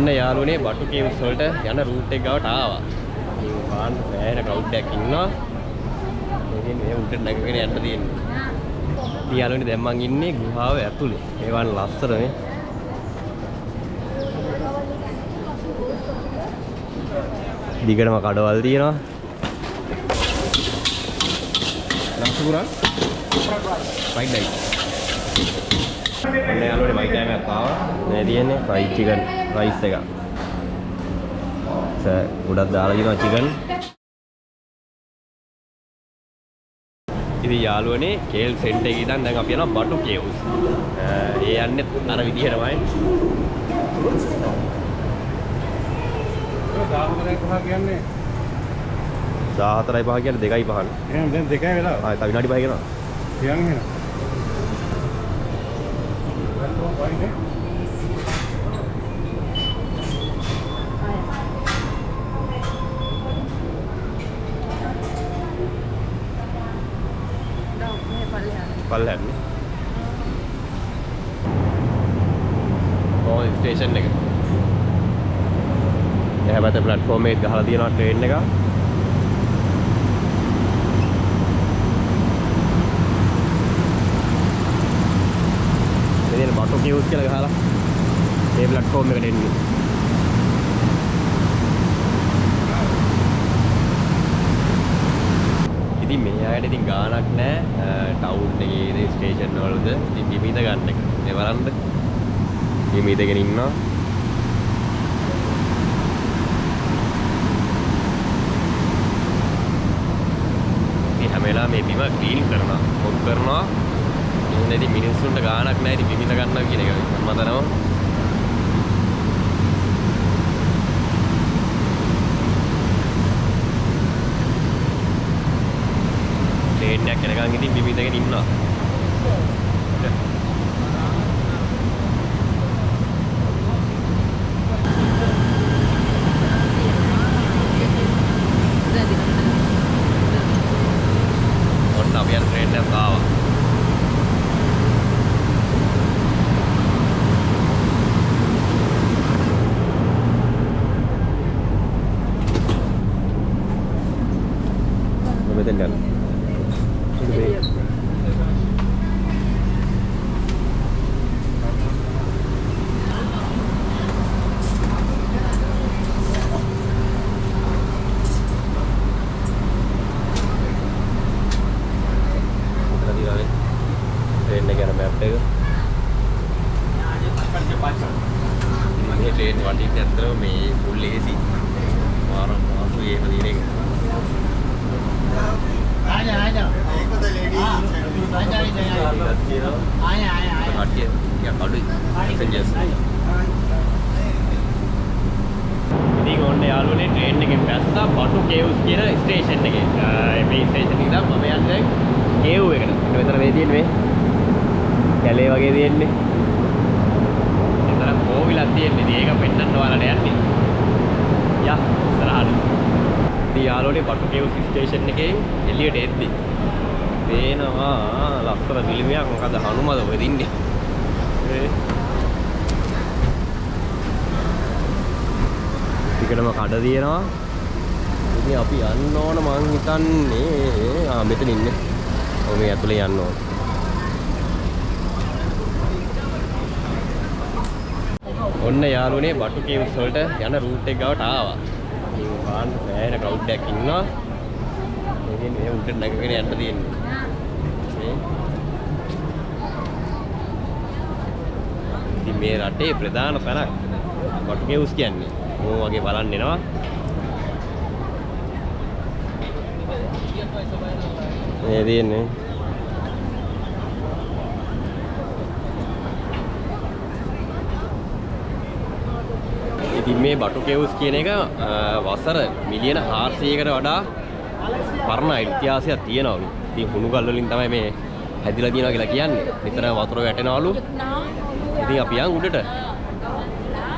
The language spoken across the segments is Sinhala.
ඔන්න යාළුවනේ බටු කේව්ස් වලට යන රූට් එක ගාවට ආවා. ඉතින් පාන්න සෑහෙන ක්‍රවුඩ් එකක් ඉන්නවා. ඉතින් මේ උඩට නැගගෙන යන්න තියෙන්නේ. ඉතින් යාළුවනේ දැන් මං ඉන්නේ ගුහාව ඇතුලේ. මේ වන් ලස්සන නේ. දිගටම කඩවල් තියෙනවා. ලස්සුරා. Fried rice. ඔන්න යාළුවනේ මයි ටයිම් එකක් ආවා. මේ තියෙන්නේ ෆ්‍රයිඩ් චිකන් රයිස් එක. ගොඩක් දාලා දිනවා චිකන්. ඉතින් යාළුවනේ කේල් සෙන්ටර් එකේ ඉඳන් දැන් අපි යනවා බටු කේව්ස්. ඒ යන්නේ අර විදිහටමයි. 14යි 5 කියන්නේ 14යි 5 කියන්නේ 2යි 5නේ. එහෙනම් දැන් 2යි වෙලා. ආ තව විනාඩි 5 යනවා. තියන් එහෙනම්. පල්ලන්නේ. ඕ ස්ටේෂන් එක. එහා පැත්තේ ප්ලැට්ෆෝම් එකේ ගහලා තියෙනවා ට්‍රේන් එක. මෙතන බටු කේව්ස් කියලා ගහලා ඒ ප්ලැට්ෆෝම් එකට එන්නේ. ඉතින් මේ ආයෙත් ඉතින් ගාණක් නැහැ ටවුන් එකේ ස්ටේෂන් වලද ඉතින් හිමීද ගන්න එක. මේ වරන්ද හිමීදගෙන ඉන්නවා. මේ හැම වෙලාවෙම මේ බිම ක්ලීන් කරනවා, මොක් කරනවා. එහෙනම් ඉතින් මිනිස්සුන්ට ගාණක් නැහැ ඉතින් හිමීද ගන්නවා කියන එක මම දන්නවා. ට්‍රේන් එකක් යනකම් ඉතින් බිම ඉඳගෙන ඉන්නවා. ඔන්න අපි යන ට්‍රේන් එකක් ආවා. මෙතෙන් ගන්න. ट्रेन ने क्या मैप देगा ये ट्रेन वाली के अंदर में फुल एसी और मासू ये मदीने आजा एक तो लेडी आजा आया हटिए क्या काडू पैसेंजर्स ඉතින් ඔන්න යාළුවනේ ට්‍රේන් එකෙන් බැස්සා බටු කේව්ස් කියන ස්ටේෂන් එකේ. මේ ස්ටේෂන් එකේ ඉඳන් මම යන්නේ කේව් එකට. මෙතන මේ තියෙන්නේ මේ කැලේ වගේ තියෙන්නේ. එතන කෝවිලක් තියෙන්නේ. ඉතින් ඒක පෙන්නන්න ඔයාලට යන්නේ. යා ඉස්සරහට. ඉතින් යාළුවනේ බටු කේව්ස් ස්ටේෂන් එකේ එළියට එද්දි පේනවා ලස්සන පිළිමයක්. මොකද හනුමද ඔය දින්නේ. ටිකටම කඩ තියෙනවා. ඉතින් අපි යන්න ඕන මං හිතන්නේ මෙතන ඉන්නේ. ඔව් මේ ඇතුලේ යන්න ඕන. ඔන්න යාළුවනේ බටු කේව්ස් වලට යන රූට් එක ගාවට ආවා. ඉතින් පාන්න සෑහෙන ක්‍රවුඩ් එකක් ඉන්නවා. ඉතින් මේ උඩට නැගගෙන යන්න තියෙන්නේ. ඉතින් මේ රටේ ප්‍රධාන තැනක් බටු කේව්ස් කියන්නේ. ඕ වගේ බලන්න එනවා. මේ තියෙන්නේ. ඉතින් මේ බටු කේව්ස් කියන එක වසර මිලියන 400කට වඩා පරණ ඉතිහාසයක් තියෙනවලු. ඉතින් හුණු ගල් වලින් තමයි මේ හැදිලා තියෙනවා කියලා කියන්නේ. නිතර වතුර වැටෙනවලු. ඉතින් අපි යන් උඩට.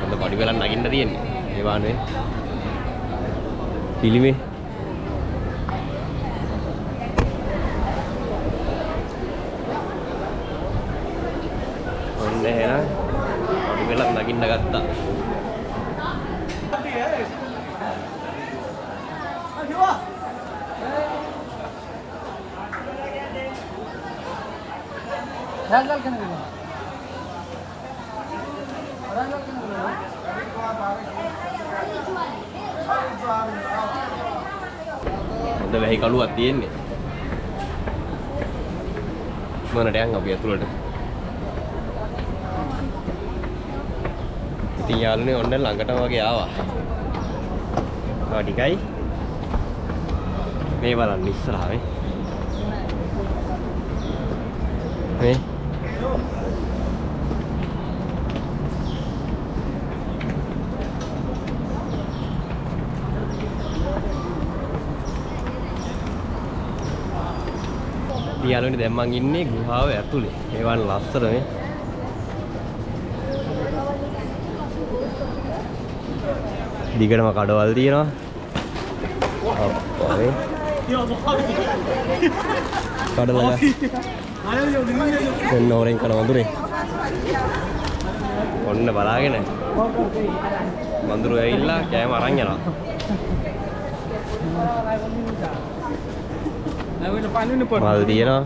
හොඳ පඩි වෙලක් නගින්න තියෙන්නේ. ඒ වානේ පිළිමේ ඔන්න එහෙනම් පඩි වෙලක් නගින්න ගත්තා. හොඳ වැහි කළුවක් තියෙන්නේ. මොනට යන් අපි ඇතුළට. ඉතින් යාළුවනේ ඔන්න ළඟටම වගේ ආවා. ආ ටිකයි. මේ බලන්න ඉස්සරහා මේ. යාළුවනේ දැන් මං ඉන්නේ ගුහාව ඇතුලේ. මේ වань ලස්සන මේ. දිගටම කඩවල් තියෙනවා. අප්පා මේ. කඩලා. දැන් නෝරෙන් කන වඳුරේ. ඔන්න බලාගෙන. වඳුරු ඇවිල්ලා කෑම අරන් යනවා. මල් තියෙනවා.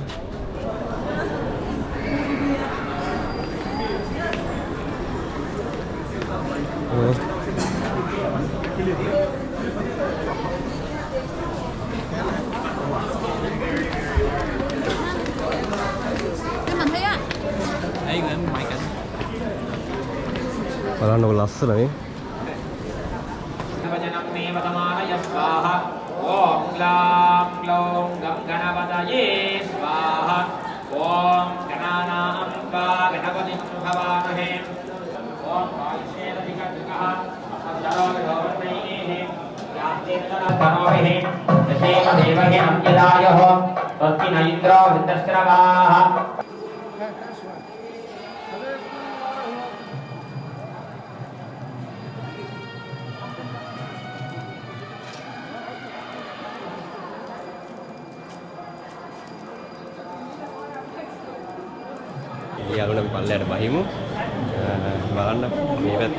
බලන්නකො ලස්සන මේ. Om Lam Klom Ganapataye Swaha Om Ganana Amba Ganapati Bhavanahe Om Vaishena Dikatikaha Asajaro Dhavanaihe Yatena Dhanohe Dasema Devahe Amjadayaho Tastina Indra Vrindastravaha යාළුවනේ පල්ලයට බහිමු. බලන්න මේ පැත්ත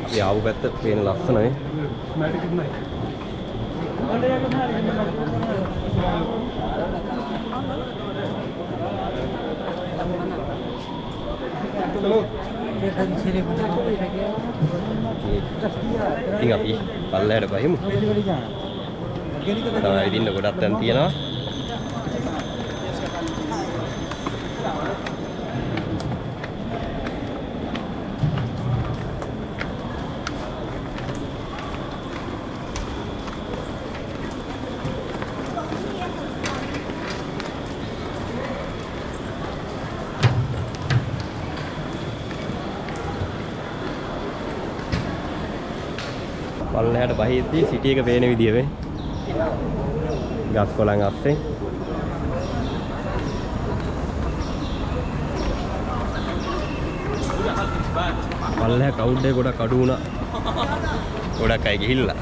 අපි ආපු පැත්ත පේන ලස්සන නේ. ඉතින් අපි පල්ලයට බහිමු. තමයි ඉතින් ගොඩක් තැන් තියෙනවා. පල්ලෙහාට බහිද්දී සිටි එක පේන විදිය වේ. ගස් කොළන් අස්සේ. පල්ලෙහා ක්‍රවුඩ් එක ගොඩක් අඩු වුණා. ගොඩක් අය ගිහිල්ලා.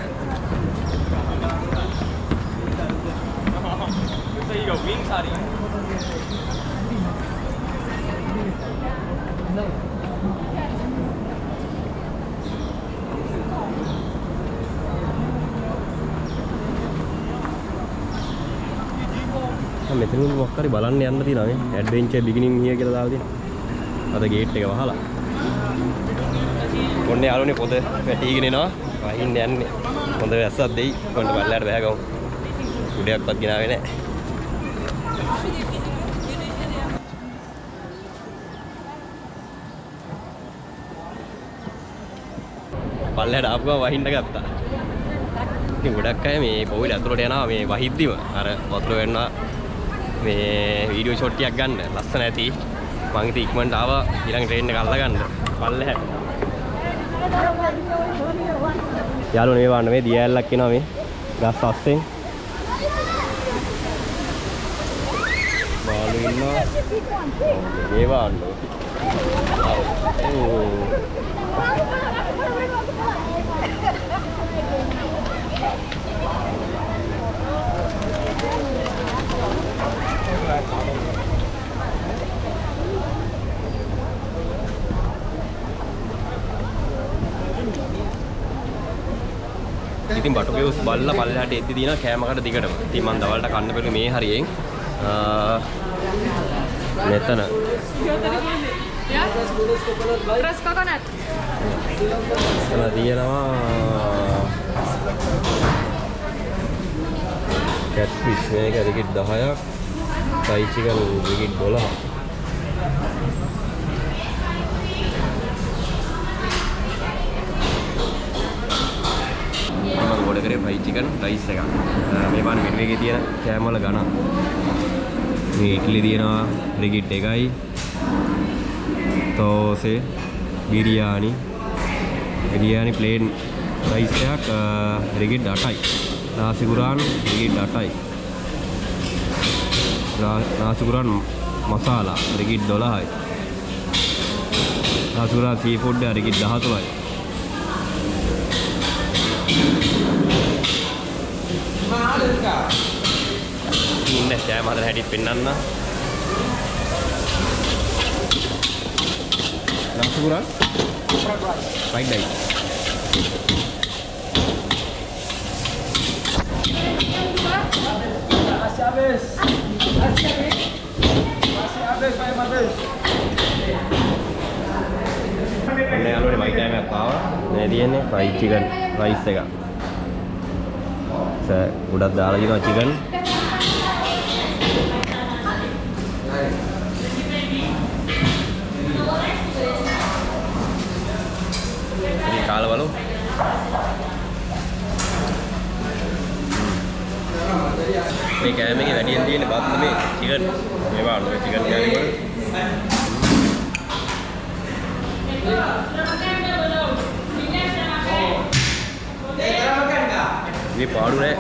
මෙතන මොකක් හරි බලන්න යන්න තියෙනවා මේ ඇඩ්වෙන්චර් බිගිනින් හියර් කියලා දාලා තියෙනවා. අද ගේට් එක වහලා. ඔන්න යාළුවනේ පොද වැටිගෙන එනවා. වහින්න යන්නේ. හොඳ වැස්සක් දෙයි. කොන්න පල්ලයට බහගමු. උඩයක්වත් ගෙනාවේ නැහැ. පල්ලයට ආපු ගමන් වහින්න ගත්තා. ඉතින් ගොඩක් අය මේ පොවිල ඇතුළට යනවා මේ වහිද්දිම අර වතුර වෙනවා මේ වීඩියෝ ෂොට් එකක් ගන්න ලස්සන ඇති. මං ඉතින් ඉක්මනට ආවා ඊළඟ ට්‍රේන් එක අල්ලගන්න පල්ලෙහාට. යාළුවනේ මේ වන්න මේ දිය ඇල්ලක් එනවා මේ ගස් අස්සෙන්. බාලු ඉන්නවා. මේ වන්න. ඉතින් බටු කෙවුස් බල්ලා පල්ලෙහාට එද්දි දින කෑමකට දිගටම. ඉතින් මම දවල්ට කන්න බැලුවේ මේ හරියෙන්. මෙතන Fresh coconut. තියෙනවා කැට් ෆිෂ් මේක රිකිට් 10ක්, ෆ්‍රයි චිකන් රිකිට් 12ක්. මම ඕඩර් කරේ ෆ්‍රයි චිකන් රයිස් එකක්. මේ පාන මෙනු එකේ තියෙන කෑම වල ගණන්. මේ ඉඩ්ලි තියෙනවා රිකිට් 1යි. තෝසේ බිරියානි ප්ලේන් රයිස් එකක් රිකිට් 8යි. නාසි කුරාන් රිකිට් 8යි. නාසි කුරාන් මසාලා රිකිට් 12යි. නාසි කුරාන් සී ෆුඩ් රිකිට් 13යි. ඉන්න කෑම හදන හැටි පෙන්නන්න. නාසි Quran fried rice. Ini kalau di baik time apa? Ini dia nih fried chicken rice එක. Saya udah දාලා දිනවා chicken. Ini කාලා බලමු. මේ කෑමකේ වැඩියෙන් තියෙන බත් නෙමේ chicken. මේ බලන්න මේ chicken කෑම වල. ये पाड़ू है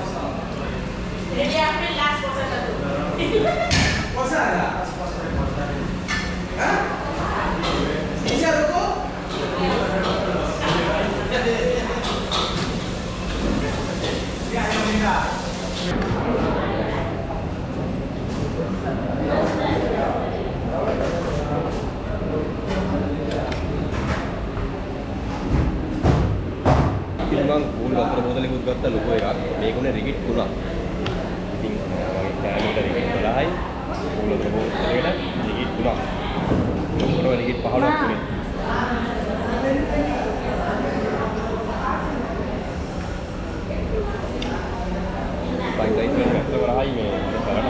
bang, pun dokter botol ikut kata lupa ya. Megunya rigid pula. Ting, kami dari rigid pula hai. Pun dokter botol kita rigid pula. Pun rigid pahal aku ni. Bang, saya tu kata berhai ni. Sekarang